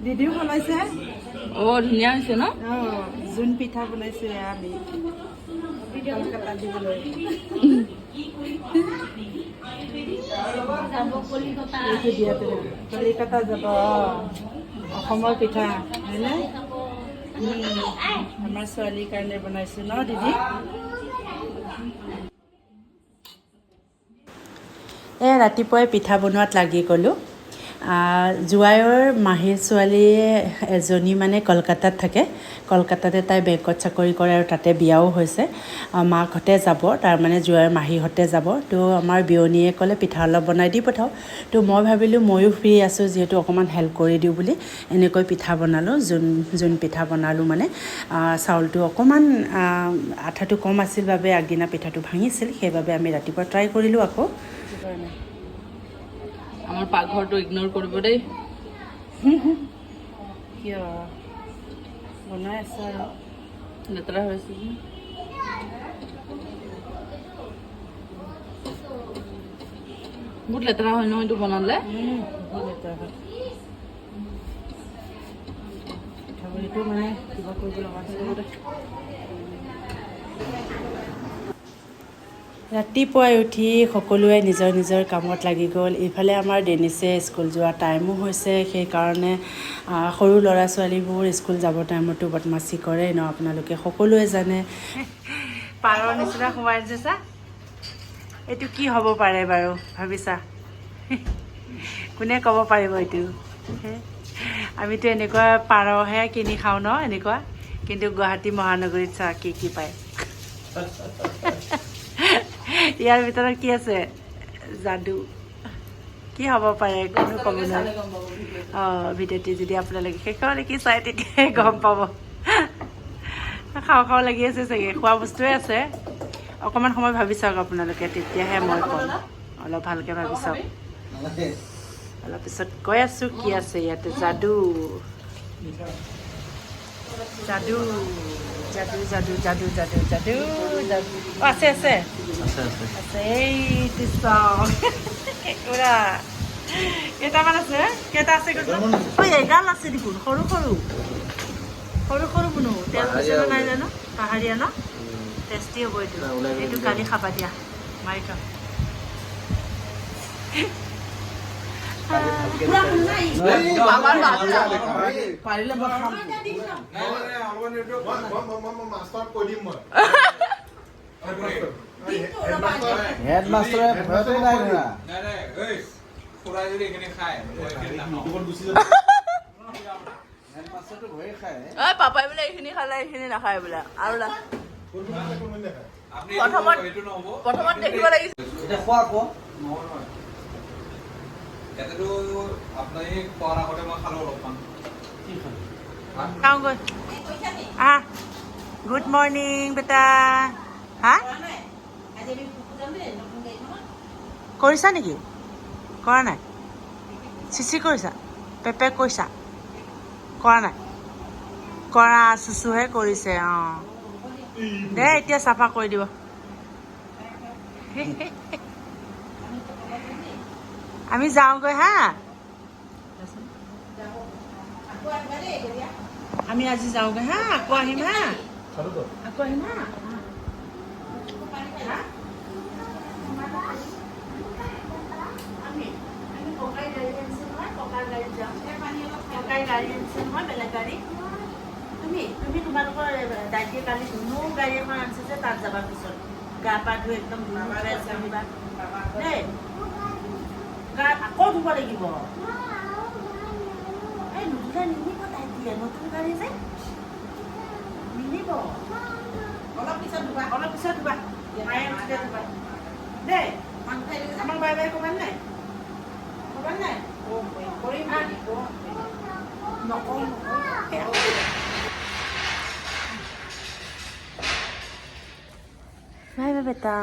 দিদিও বনাইছে। ধুনীয়া হৈছে ন? জোন পিঠা বনাইছো আমি কলকাতা দিবলৈ। কলিকতা যাব অসমৰ পিঠা হয়নে? আমাৰ ছোৱালীৰ কাৰণে বনাইছো ন দিদি? ৰাতিপুৱাই পিঠা বনোৱাত লাগি গ'লোঁ। জোৱাইৰ মাহীৰ ছোৱালী এজনী মানে কলকাতাত থাকে। কলকাতাতে তাই বেংকত চাকৰি কৰে আৰু তাতে বিয়াও হৈছে। মাকহঁতে যাব, তাৰমানে জোৱাইৰ মাহীহঁতে যাব। তো আমাৰ বিয়নীয়ে ক'লে পিঠা অলপ বনাই দি পঠাওঁ। তো মই ভাবিলোঁ ময়ো ফ্ৰী আছোঁ যিহেতু অকণমান হেল্প কৰি দিওঁ বুলি এনেকৈ পিঠা বনালোঁ। জোন পিঠা বনালোঁ মানে চাউলটো অকণমান আঠাটো কম আছিল বাবে আগদিনা পিঠাটো ভাঙিছিল, সেইবাবে আমি ৰাতিপুৱা ট্ৰাই কৰিলোঁ আকৌ। আমাৰ পাকঘৰটো ইগন'ৰ কৰিব দেই। কিয় বনাই আছে আৰু লেতেৰা হৈছে যে। বহুত লেতেৰা হয় নহয় এইটো বনালে। বহুত লেতেৰা হয়। পিঠাগুড়িটো মানে কিবা কৰিব লগা আছে। ৰাতিপুৱাই উঠি সকলোৱে নিজৰ নিজৰ কামত লাগি গ'ল। ইফালে আমাৰ ডেনিছে স্কুল যোৱা টাইমো হৈছে, সেইকাৰণে সৰু ল'ৰা ছোৱালীবোৰ স্কুল যাব টাইমতো বদমাচি কৰে ন, আপোনালোকে সকলোৱে জানে। পাৰৰ নিচিনা সোমাই দিছা, এইটো কি হ'ব পাৰে বাৰু ভাবিছা? কোনে ক'ব পাৰিব এইটো? আমিতো এনেকুৱা পাৰহে কিনি খাওঁ ন এনেকুৱা, কিন্তু গুৱাহাটী মহানগৰীত চা কি পায়। ইয়াৰ ভিতৰত কি আছে? যাদু। কি হ'ব পাৰে কোনো ক'ব নোৱাৰে। ভিডিঅ'টি যদি আপোনালোকে শেষলৈকে চাই তেতিয়াহে গম পাব। খাওঁ লাগি আছে চাগে, খোৱা বস্তুৱে আছে। অকণমান সময় ভাবি চাওক আপোনালোকে, তেতিয়াহে মই ক'ম। অলপ ভালকৈ ভাবি চাওক। অলপ পিছত কৈ আছোঁ কি আছে ইয়াতে। যাদু যাদু যাদু যাদু যাদু যাদু যাদু যাদু আছে আছে আছে। এইটো চাওক উৰা কেইটামান আছে, কেইটা আছে? এগাল আছে দেখোন, সৰু সৰু সৰু সৰু বুনো। তেল দিছেনে নাই জানো, পাহাৰীয়া ন? টেষ্টি হ'ব এইটো। এইটো কালি খাবা দিয়া, মাৰি খাম। পাৰিলে মই খাম। হেডমাষ্টৰে ভয়তে নাই ধৰা। হেডমাষ্টৰটো ভয়ে খায়। পাপাই বোলে এইখিনি খালে এইখিনি নাখায় বোলে। আৰু প্ৰথমত দেখিব লাগিছিল। এতিয়া খোৱা আকৌ। এটাতো আপুনি খোৱাৰ আগতে মই খালো অলপমান। গুড মৰ্ণিং বেটা। হা কৰিছা নেকি? কৰা নাই? চিচি কৰিছা? পেপে কৈছা? কৰা নাই? কৰা চুচুহে কৰিছে। দে এতিয়া চাফা কৰি দিব। আমি যাওঁগৈ হা। আমি আজি যাওঁগৈ হা, আকৌ আহিম হা, আকৌ আহিম হা। বেলেগ গাড়ী তুমি তোমালোকৰ দাইটিয়ে কালি ধুনু গাড়ী এখন আনিছে যে, তাত যাবা পিছত গা পা ধুই একদম আহিবা দেই। গা আকৌ ধুব লাগিব। এই নুধুলে নিনিব দাইটিয়ে, নতুন গাড়ী যে নিনিব। অলপ পিছত ধুবা, অলপ পিছত ধুবা, মায়ে উঠিলে ধুবা দেই। আমাক বাই বাই ক'বা নাই? ক'বা নাই? কৰিম নকওঁ। বাই বাই বেটা।